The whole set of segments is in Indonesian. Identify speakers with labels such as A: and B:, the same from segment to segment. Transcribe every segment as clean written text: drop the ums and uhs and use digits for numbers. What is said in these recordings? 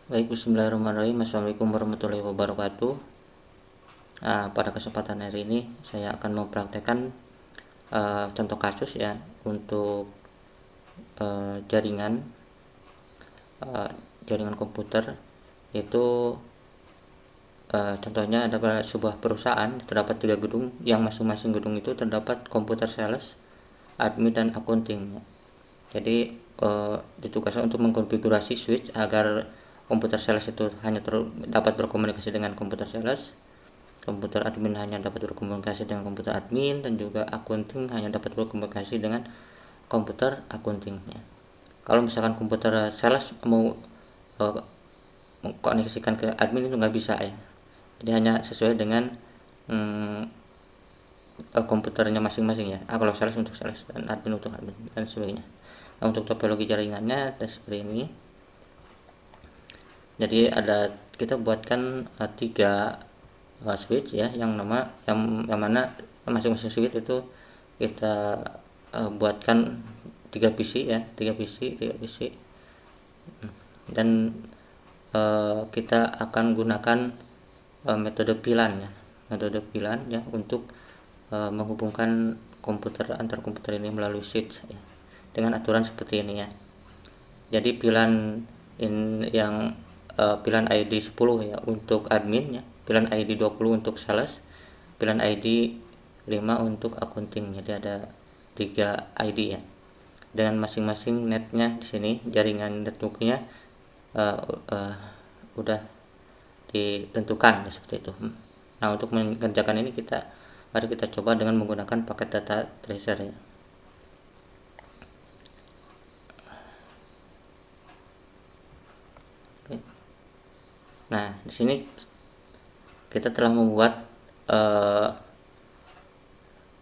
A: Baik, bismillahirrahmanirrahim. Assalamualaikum warahmatullahi wabarakatuh. Pada kesempatan hari ini saya akan mempraktekkan contoh kasus ya untuk jaringan jaringan komputer, yaitu contohnya adalah sebuah perusahaan terdapat 3 gedung yang masing-masing gedung itu terdapat komputer sales, admin, dan accounting. Jadi ditugaskan untuk mengkonfigurasi switch agar komputer sales itu hanya dapat berkomunikasi dengan komputer sales, komputer admin hanya dapat berkomunikasi dengan komputer admin, dan juga accounting hanya dapat berkomunikasi dengan komputer accounting. Kalau misalkan komputer sales mau mengkoneksikan ke admin itu nggak bisa ya, jadi hanya sesuai dengan komputernya masing-masing ya. Kalau sales untuk sales dan admin untuk admin dan sebagainya. Nah, untuk topologi jaringannya seperti ini. Jadi kita buatkan 3 switch ya, yang mana masing-masing switch itu kita buatkan 3 PC ya, 3 PC, dan kita akan gunakan metode pilan ya untuk menghubungkan antar komputer ini melalui switch ya, dengan aturan seperti ini ya. Jadi pilan pilan ID 10 ya untuk admin ya, pilan ID 20 untuk sales, pilan ID 5 untuk accounting. Jadi ada 3 ID ya, dengan masing-masing netnya di sini, jaringan networknya udah ditentukan ya, seperti itu. Nah, untuk mengerjakan ini mari kita coba dengan menggunakan paket data tracer ya. Oke. Nah, di sini kita telah membuat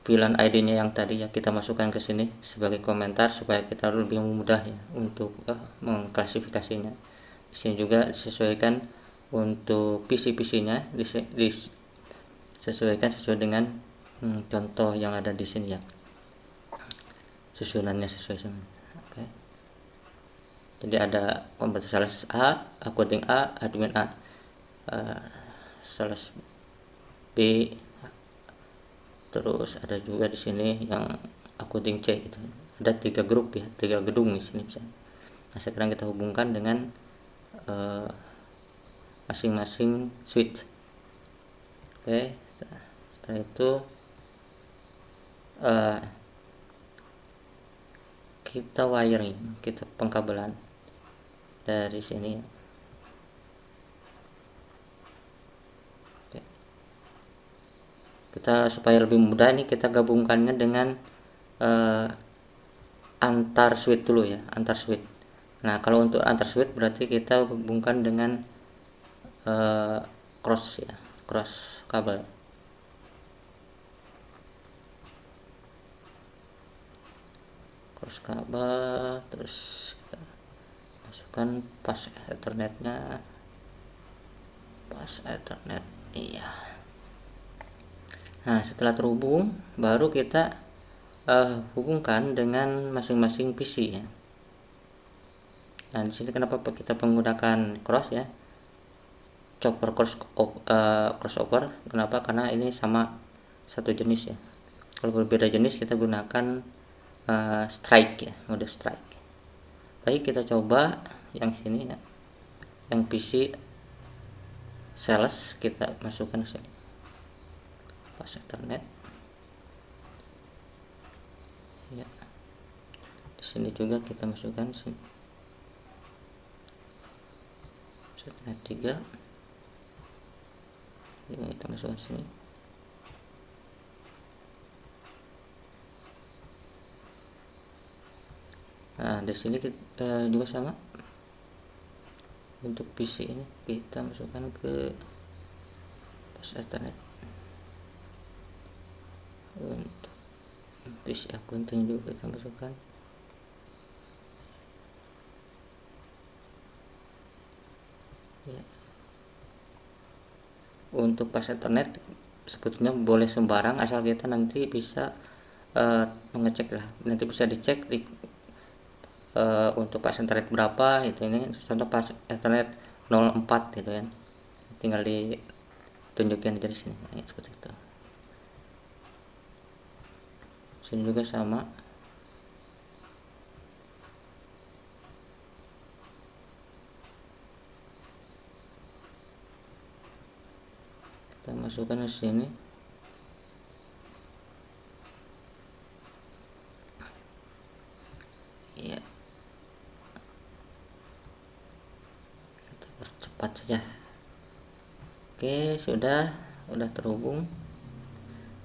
A: pilihan ID-nya yang tadi ya, kita masukkan ke sini sebagai komentar supaya kita lebih mudah ya untuk mengklasifikasinya. Di sini juga disesuaikan untuk PC-PC-nya, disesuaikan sesuai dengan contoh yang ada di sini ya. Susunannya sesuai sama. Oke. Jadi ada komputer sales A, accounting A, admin A, sales B, terus ada juga di sini yang accounting C gitu. Ada 3 grup ya, 3 gedung di sini bisa. Nah, sekarang kita hubungkan dengan masing-masing switch. Oke, setelah itu kita wiring, kita pengkabelan dari sini. Oke. Kita supaya lebih mudah ini kita gabungkannya dengan antar switch dulu ya, antar switch. Nah, kalau untuk antar switch berarti kita hubungkan dengan cross ya, cross kabel. Cross kabel, terus kita masukkan pas ethernetnya, pas ethernet. Iya. Nah, setelah terhubung baru kita hubungkan dengan masing-masing PC ya. Nah, di sini kenapa kita menggunakan cross ya, crossover. Kenapa? Karena ini sama satu jenis ya. Kalau berbeda jenis kita gunakan strike ya, mode strike. Baik, kita coba yang sini ya, yang PC sales kita masukkan ke sini, pas ethernet ya. Di sini juga kita masukkan sini ethernet 3 ini, kita masukkan sini. Nah, di sini kita juga sama untuk PC ini kita masukkan ke pas ethernet. Untuk PC accounting juga kita masukkan ya. Untuk pas ethernet sebetulnya boleh sembarang asal kita nanti bisa mengecek lah, nanti bisa dicek untuk pas ethernet berapa itu. Ini contoh pas ethernet 04 gitu kan, tinggal ditunjukin aja di sini. Nah, seperti itu. Sini juga sama. Kita masukkan ke sini. Ya, kita percepat saja. Oke, sudah terhubung.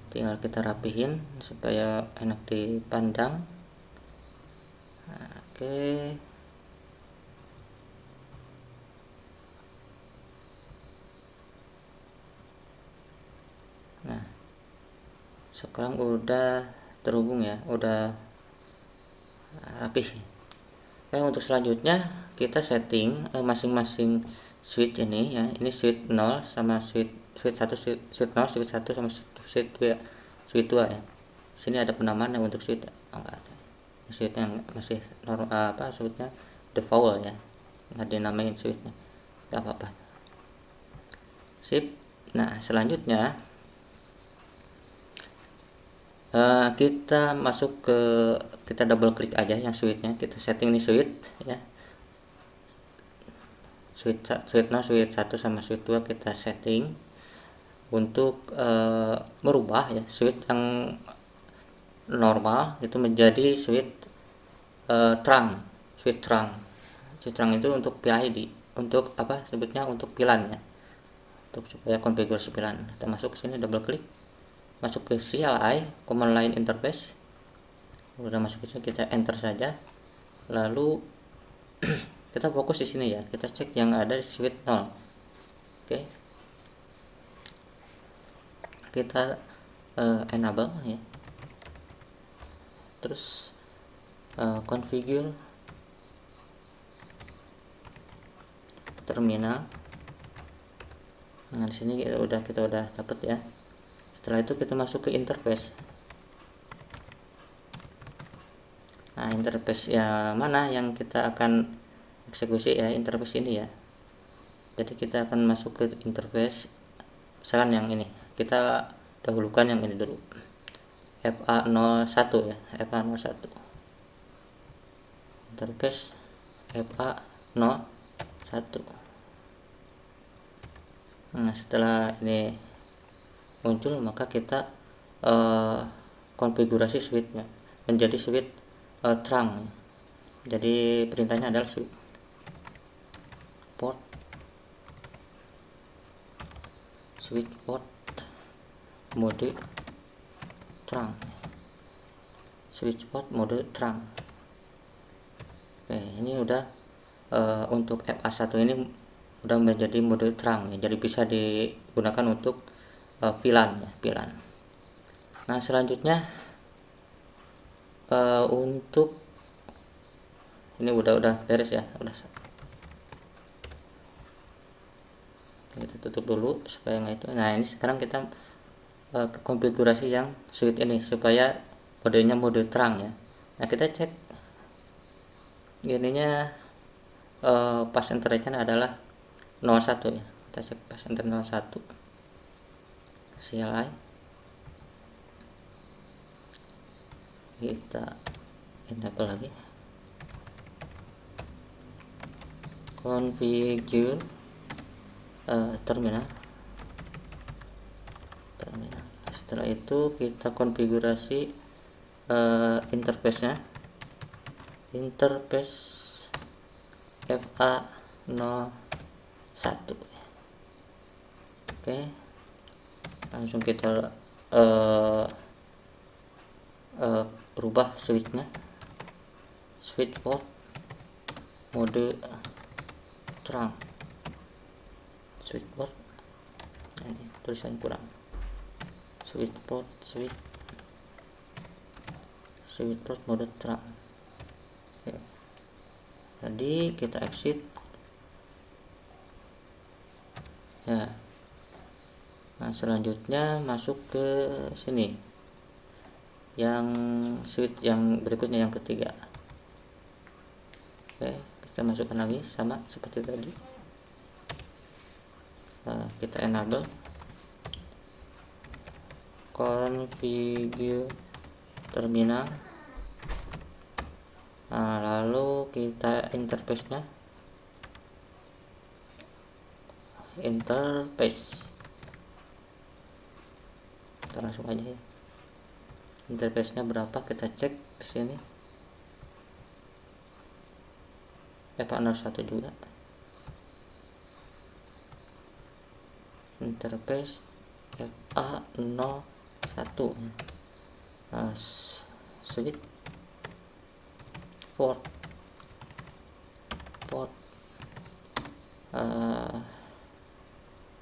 A: Tinggal kita rapihin supaya enak dipandang. Nah, oke. Nah, sekarang udah terhubung ya, udah rapih. Oke, untuk selanjutnya kita setting masing-masing switch ini ya. Ini switch 0 sama switch 1, switch 0, switch 1 sama switch 2 ya. Sini ada penamaan yang untuk switch enggak ada. Switch yang masih normal, switchnya default ya, nggak dinamain switchnya, nggak apa-apa. Sip. Nah, selanjutnya kita masuk ke, kita double klik aja yang switchnya, kita setting nih switch ya, switch 0, switch 1 sama switch 2 kita setting untuk merubah ya switch yang normal itu menjadi switch terang. Switch terang itu untuk PID, untuk sebutnya untuk pilan ya, untuk supaya konfigurasi pilan. Kita masuk ke sini, double klik, masuk ke CLI command line interface. Udah masuk ke sini, kita enter saja, lalu kita fokus di sini ya, kita cek yang ada di switch 0. Oke, kita enable ya, terus configure terminal. Nah, di sini kita udah dapat ya. Setelah itu kita masuk ke interface. Nah, interface ya mana yang kita akan eksekusi ya, interface ini ya. Jadi kita akan masuk ke interface, misalkan yang ini, kita dahulukan yang ini dulu, FA01 ya, FA01 interface FA01. Nah, setelah ini muncul, maka kita konfigurasi switchnya menjadi switch terang. Jadi perintahnya adalah switch port mode terang, switch port mode terang. Oke, ini udah untuk FA1 ini udah menjadi mode terang ya, jadi bisa digunakan untuk pilan ya, pilan. Nah, selanjutnya untuk ini udah beres ya, udah. Kita tutup dulu supaya nggak itu. Nah, ini sekarang kita konfigurasi yang switch ini supaya modenya mode terang ya. Nah, kita cek ininya pass internet-nya adalah 01 ya. Kita cek pass internet 01 CLI, kita enable lagi, configure terminal. Setelah itu kita konfigurasi interface-nya, interface FA01. Oke, langsung kita berubah switchnya, switch port mode terang, switch port. Nah, ini tulisan kurang, switch port mode terang. Oke. Tadi kita exit ya. Nah, selanjutnya masuk ke sini, yang switch yang berikutnya, yang ketiga. Oke, kita masukkan lagi sama seperti tadi. kita enable configure terminal. Lalu kita interface-nya kita langsung aja ya, interface-nya berapa kita cek di sini. FA01 juga interface FA01 switch port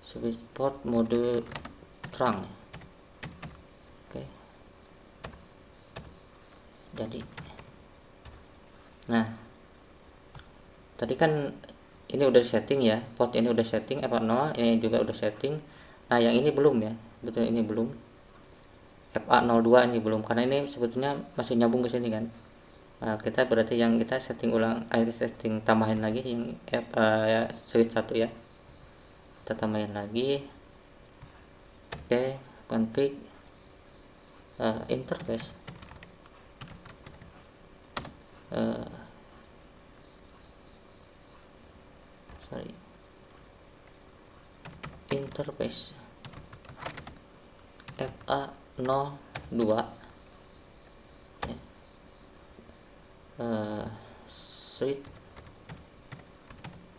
A: switch port mode trunk. Oke. Jadi nah tadi kan ini udah setting ya, port ini udah setting FA0, ini juga udah setting. Nah yang ini belum ya, betul ini belum, FA02 ini belum, karena ini sebetulnya masih nyambung ke sini kan. Nah, kita berarti yang kita setting ulang, setting tambahin lagi yang switch 1 ya, kita tambahin lagi. Oke, config interface interface FA02 switch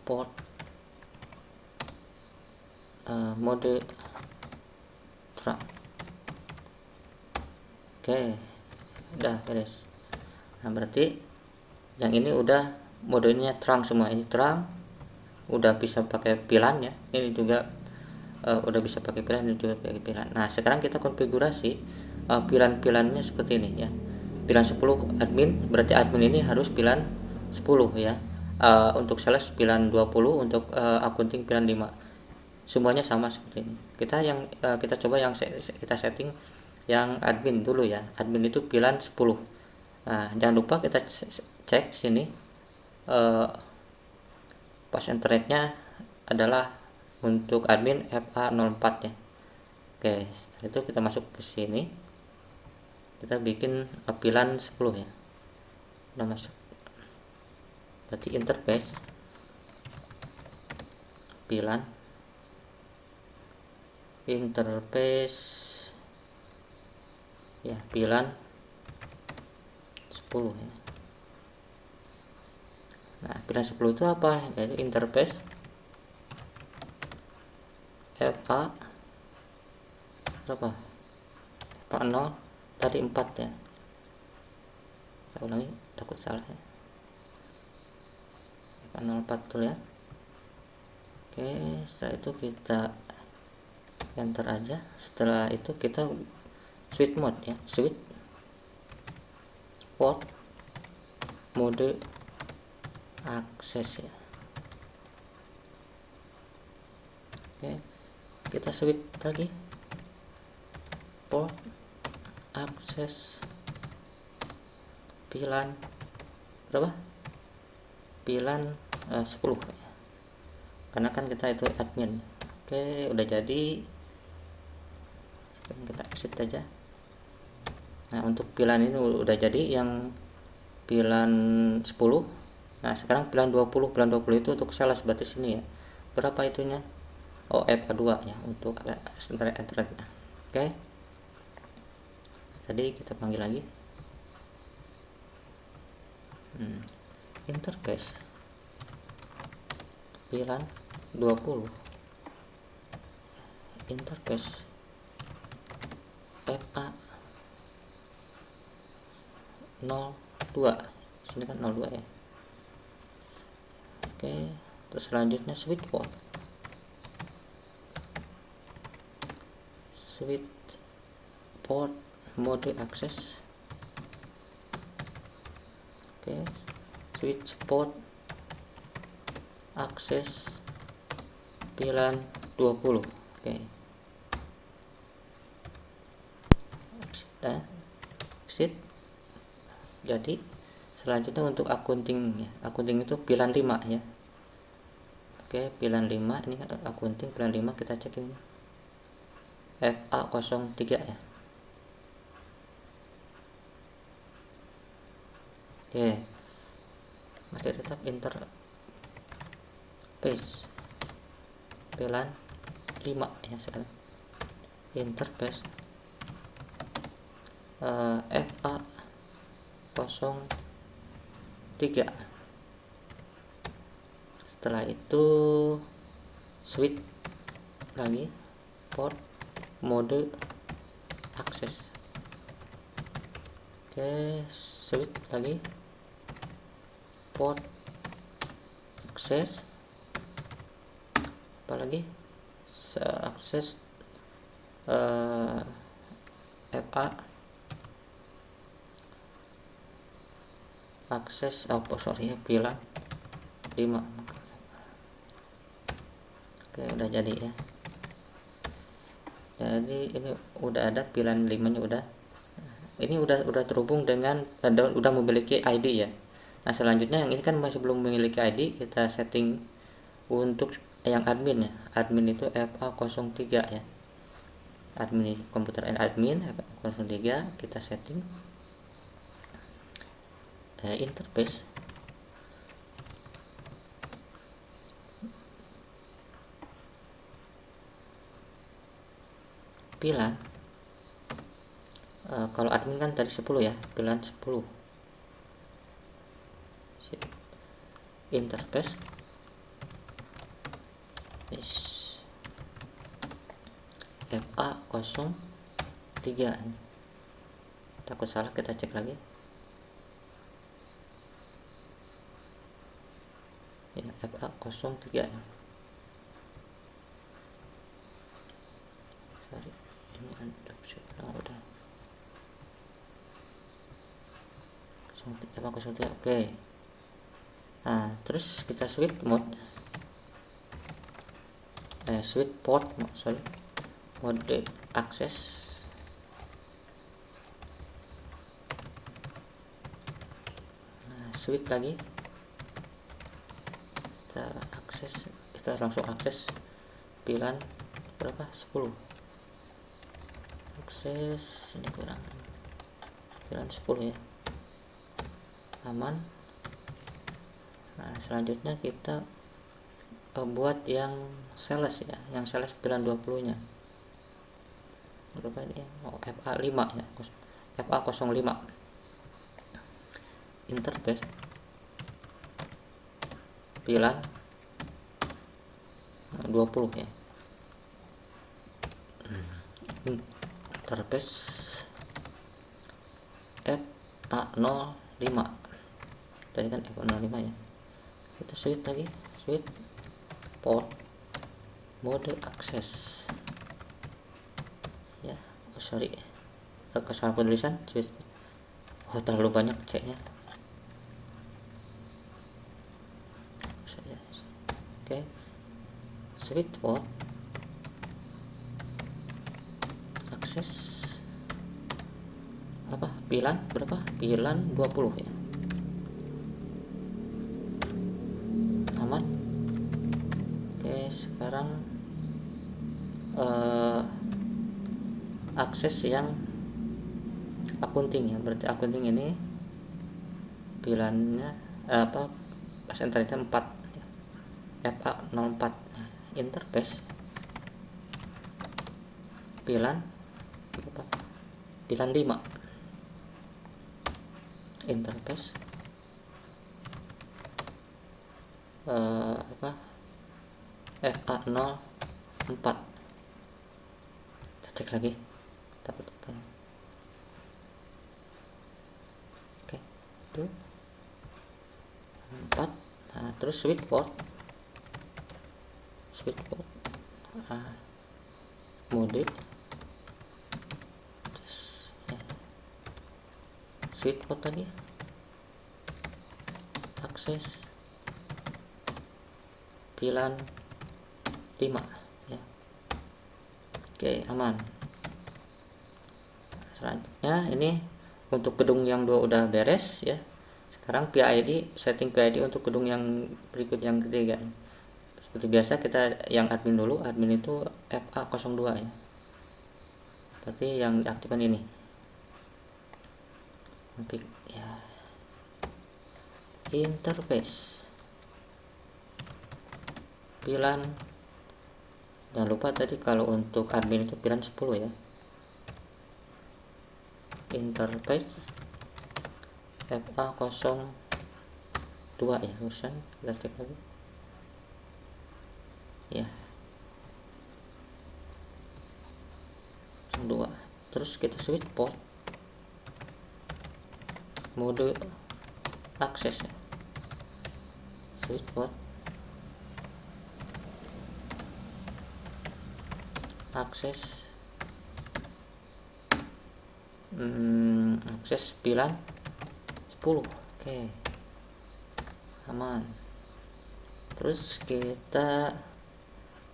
A: port mode trunk. Oke, udah beres. Nah berarti yang ini udah modenya trunk semua, ini trunk udah bisa pakai pilan ya, ini juga udah bisa pakai pilan, ini juga pakai pilan. Nah sekarang kita konfigurasi pilan-pilannya seperti ini ya. Pilan 10 admin, berarti admin ini harus pilan 10 ya. Untuk sales pilan 20, untuk accounting pilan 5. Semuanya sama seperti ini. Kita coba yang kita setting yang admin dulu ya. Admin itu pilan 10. Nah, jangan lupa kita cek sini pass internet-nya adalah untuk admin FA04 ya. Oke, setelah itu kita masuk ke sini. Kita bikin pilan 10 ya. Udah masuk. Berarti interface pilan ya, pilan 10 ya. Nah, pilan 10 itu apa? Yaitu interface FA berapa? FA0 tadi 4 ya. Kita ulangi, takut salah ya. FA04 tuh ya. Oke, setelah itu kita enter aja. Setelah itu kita switch mode ya, switch port mode akses ya. Oke, kita switch lagi port akses pilan berapa? Pilan 10 ya. Karena kan kita itu admin. Oke, udah jadi. Sekarang kita exit aja. Nah, untuk pilan ini udah jadi yang pilan 10. Nah, sekarang pilan 20. Pilan 20 itu untuk sales, berarti sini ya. Berapa itunya? Oh, FA2 ya untuk internet. Oke. Tadi kita panggil lagi. Interface pilan 20 interface FA02, sini kan 02 ya. Oke, terus selanjutnya switch port mode akses. Oke, switch port akses pilan 20. Oke, exit. Jadi selanjutnya untuk accounting ya, accounting itu pilan 5 ya. Oke, pilihan 5 ini akunting, pilihan 5 kita cek ini FA03 ya. Oke, masih tetap interface pilihan 5 ya. Sekarang interface FA03. Setelah itu switch lagi port mode akses. Oke, switch lagi port akses, apalagi akses FA akses pilihan 5. Oke, udah jadi ya. Jadi ini udah ada pilihan 5 nya udah. Ini udah terhubung dengan udah memiliki ID ya. Nah, selanjutnya yang ini kan masih belum memiliki ID, kita setting untuk yang admin ya. Admin itu FA03 ya. Admin komputer admin FA03, kita setting interface pilihan kalau admin kan tadi 10 ya, pilihan 10 interface FA03. Takut salah, kita cek lagi ya, FA03 ya. Sorry, ini udah FA03. Oke. Nah, terus kita switch mode switch port mode akses. Nah, switch lagi, kita akses, kita langsung akses pilihan berapa, 10 akses. Ini kurang, pilihan 10 ya, aman. Nah, selanjutnya kita buat yang sales ya, yang sales pilihan 20 nya berapa ini? FA5 ya, FA05 interface pilihan 20 ya. Interface FA05 tadi kan FA05 ya. Kita switch lagi, switch port mode akses ya. Sorry, kesalahan penulisan, switch terlalu banyak ceknya. Oke, switch port akses apa, pilihan berapa, pilihan 20 ya, aman. Oke, sekarang akses yang akunting ya. Berarti akunting ini pilihannya pas enternya 4 ya. FA04 interface pilihan 5 interface FA04. Kita cek lagi, takut apa. Oke, itu 4. Nah, terus switch port mode ya. Switch port lagi akses pilihan 5 ya. Oke, aman. Selanjutnya ini untuk gedung yang 2 udah beres ya. Sekarang PID, setting PID untuk gedung yang berikut yang ketiga. Seperti biasa kita yang admin dulu, admin itu FA02 ya. Berarti yang diaktifkan ini. Ya. Interface. VLAN. Jangan lupa tadi kalau untuk admin itu VLAN 10 ya. Interface FA02 ya, urusan kita cek lagi ya, 02. Terus kita switch port mode akses ya. Switch port akses akses VLAN 10. Oke, aman. Terus kita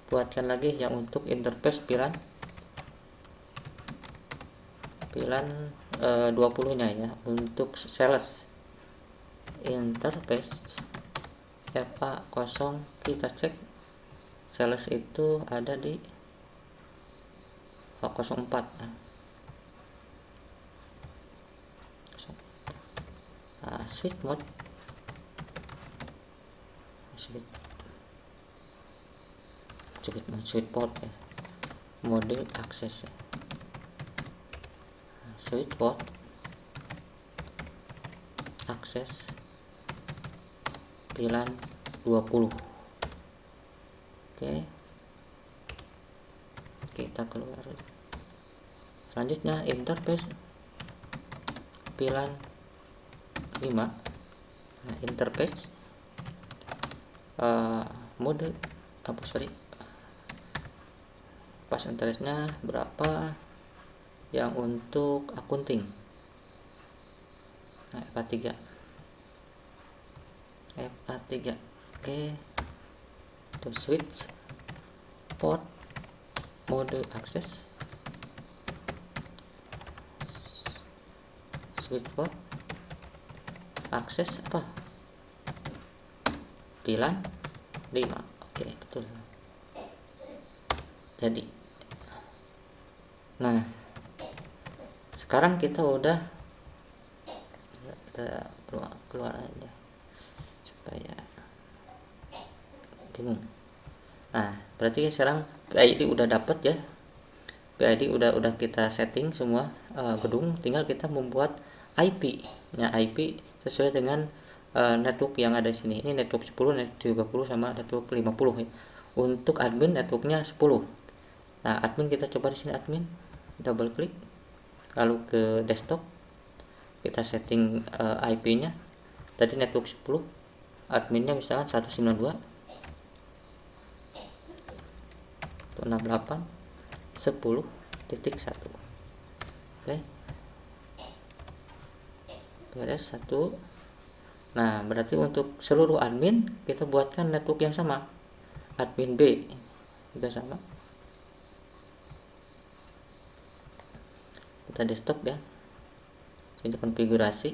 A: buatkan lagi yang untuk interface VLAN 20 nya ya, untuk sales interface FA0. Kita cek sales itu ada di 04 ya. Switch mode, switch port ya, mode akses ya. Switch port akses VLAN 20. Oke, kita keluar. Selanjutnya interface VLAN 5. Nah, interface mode pas interestnya berapa yang untuk akunting. Nah, FA3. Oke, terus switch port mode akses, switch port akses apa, VLAN 5. Oke, betul. Jadi nah, sekarang kita udah, kita keluar aja supaya bingung. Nah, berarti sekarang PID udah dapet ya, PID udah kita setting semua gedung, tinggal kita membuat IP nya, IP sesuai dengan network yang ada di sini. Ini network 10, network 30 sama network 50 ya. Untuk admin networknya 10. Nah, admin kita coba di sini, admin double klik lalu ke desktop, kita setting IP nya tadi network 10, adminnya misalkan 192.168.10.1. Oke, beres 1. Nah, berarti untuk seluruh admin kita buatkan network yang sama. Admin B juga sama, kita desktop ya, jadi konfigurasi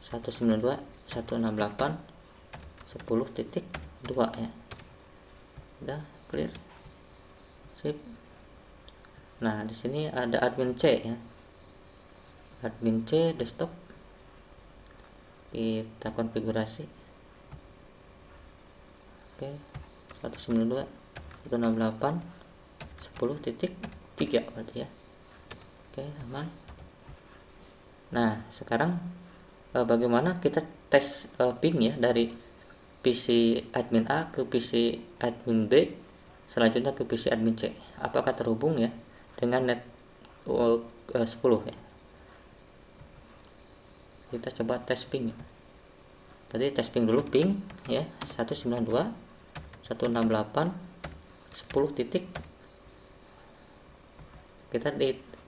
A: 192.168.10.2 ya. Udah clear, sip. Nah, di sini ada admin C ya, admin C desktop, kita konfigurasi. Oke, 192.168.10.3 berarti ya. Oke, aman. Nah, sekarang bagaimana kita tes ping ya, dari PC admin A ke PC admin B, selanjutnya ke PC admin C, apakah terhubung ya dengan network 10 ya. Kita coba tes ping ya. Tadi tes ping dulu, ping ya 192.168.10.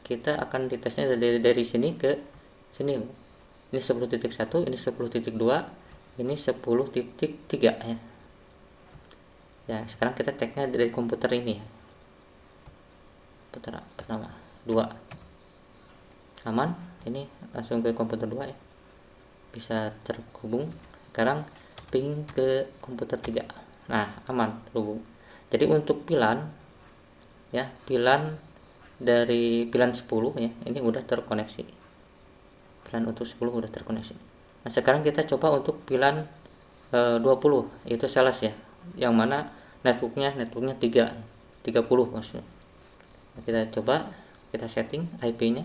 A: Kita akan ditesnya dari sini ke sini. Ini 10.1, ini 10.2, ini 10.3 ya. Ya, sekarang kita tagnya dari komputer ini ya. Komputer pertama 2. Aman. Ini langsung ke komputer 2 ya. Bisa terhubung. Sekarang ping ke komputer 3. Nah, aman terhubung. Jadi untuk pilan ya, pilan dari pilan 10 ya, ini udah terkoneksi. Pilan untuk 10 udah terkoneksi. Nah, sekarang kita coba untuk pilan 20 itu sales ya, yang mana networknya 30 maksudnya. Nah, kita coba kita setting IP nya.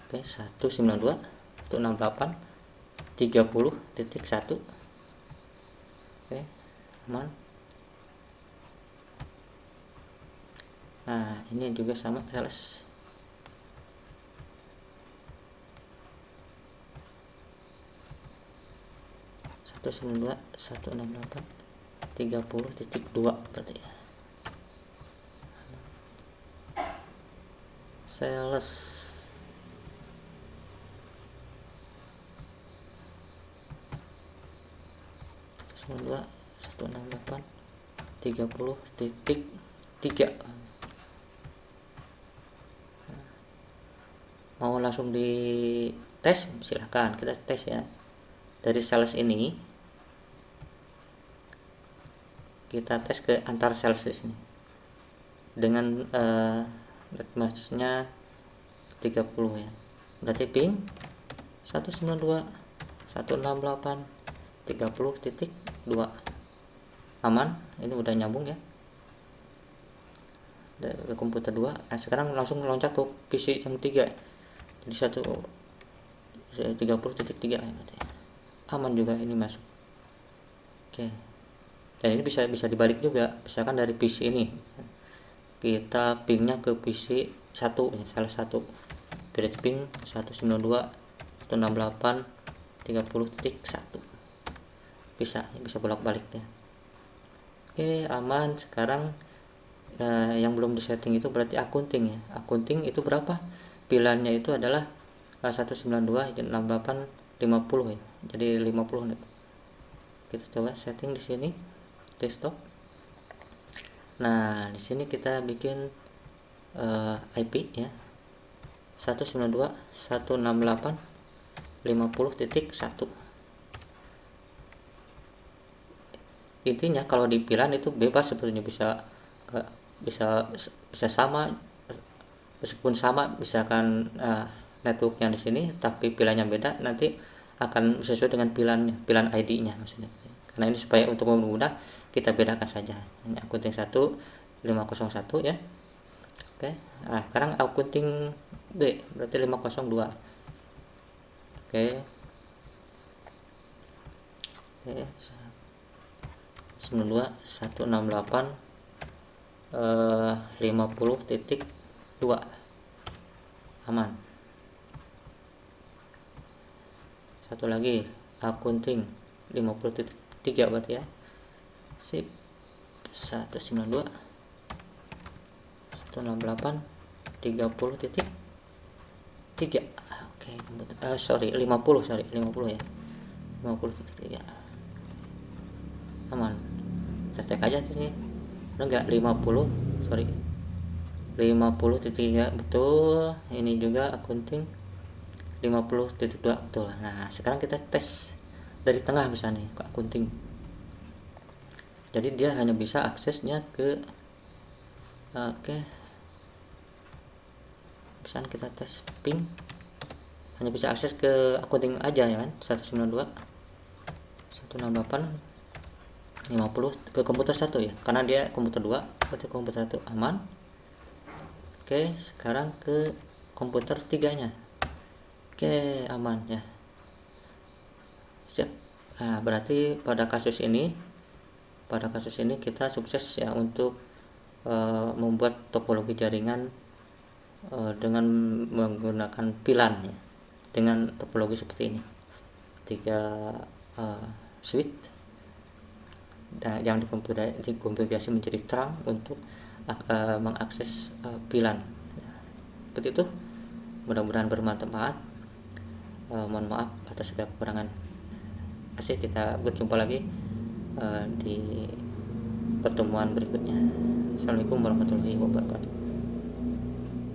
A: Oke, 192.168.30.1. Oke, aman. Nah, ini juga sama sales. Satu 192.168.30.2 berarti ya. Sales 192.168.30.3. Mau langsung di tes silahkan, kita tes ya. Dari sales ini kita tes ke antar sales di sini dengan matchnya 30 ya, berarti ping 192.168.30.2 aman. Ini udah nyambung ya ke komputer 2. Nah, sekarang langsung loncat ke PC yang 3, jadi 30.3 ya, aman juga ini masuk. Oke, dan ini bisa dibalik juga, misalkan dari PC ini kita pingnya ke PC 1 ya, salah satu berarti ping 192.168.30.1 bisa bolak-balik ya. Oke, aman. Sekarang yang belum disetting itu berarti akunting ya. Akunting itu berapa? Pilannya itu adalah 192.168.50 ya. Jadi 50 nih. Kita coba setting di sini desktop. Nah, di sini kita bikin IP ya. 192.168.50.1. Intinya kalau di pilan itu bebas sebetulnya, bisa sama meskipun sama, misalkan networknya di sini tapi pilannya beda, nanti akan sesuai dengan pilan ID-nya maksudnya. Karena ini supaya untuk mempermudah kita bedakan saja. Ini akunting 1501 ya. Oke. Nah, sekarang akunting B berarti 502. Oke. Oke. 192.168.50.2 aman. Satu lagi akunting 50.3 berarti ya. Sip. 192.168.30.3. Oke, 50 ya. 50.3 aman. Kita cek aja sini enggak 50.3 betul. Ini juga akunting 50.2 betul. Nah, sekarang kita tes dari tengah misalnya ke akunting. Jadi dia hanya bisa aksesnya ke misalnya kita tes ping hanya bisa akses ke akunting aja ya kan, 192.168.50 ke komputer 1 ya, karena dia komputer 2 berarti komputer 1 aman. Oke, sekarang ke komputer 3 nya. Oke, aman ya. Siap. Nah, berarti pada kasus ini kita sukses ya untuk membuat topologi jaringan dengan menggunakan pilan ya, dengan topologi seperti ini, 3 switch dan yang dikonfigurasi menjadi terang untuk mengakses pilan ya. Seperti itu, mudah-mudahan bermanfaat. Mohon maaf atas segala kekurangan. Kita berjumpa lagi di pertemuan berikutnya. Assalamualaikum warahmatullahi wabarakatuh.